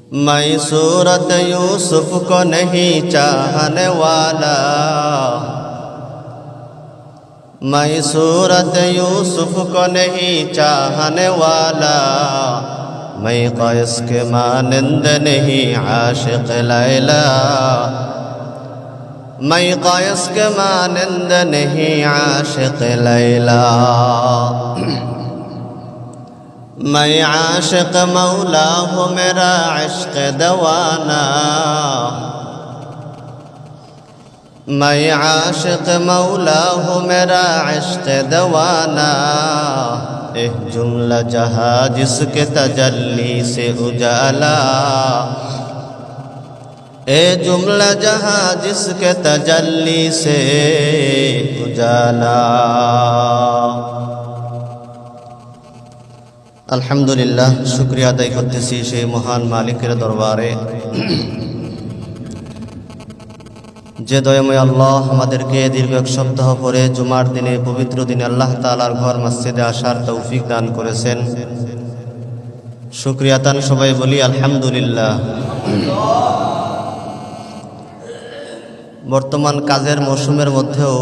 मैं सूरत यूसुफ को नहीं चाहने वाला, मैं सूरत यूसुफ को नहीं चाहने वाला, मैं कैस के मानंद नहीं आशिक लैला, मैं कैस के मानंद नहीं आशिक लैला। मैं आशिक मौला हूँ मेरा इश्क दवाना, मैं आशिक मौला हूँ मेरा इश्क दवाना। एक जुमला जहाँ जिसके तजल्ली से उजाला, ए जुमला जहाँ जिसके तजल्ली से उजाला। আলহামদুলিল্লাহ, শুকরিয়া আদায় করতেছি সেই মহান মালিকের দরবারে যে দয়াময় আল্লাহ আমাদেরকে দীর্ঘ এক সপ্তাহ পরে জুমার দিনে পবিত্র দিনে আল্লাহ তাআলার ঘর মসজিদে আসার তৌফিক দান করেছেন। শুকরিয়া তান সবাই বলি আলহামদুলিল্লাহ। বর্তমান কাজের মৌসুমের মধ্যেও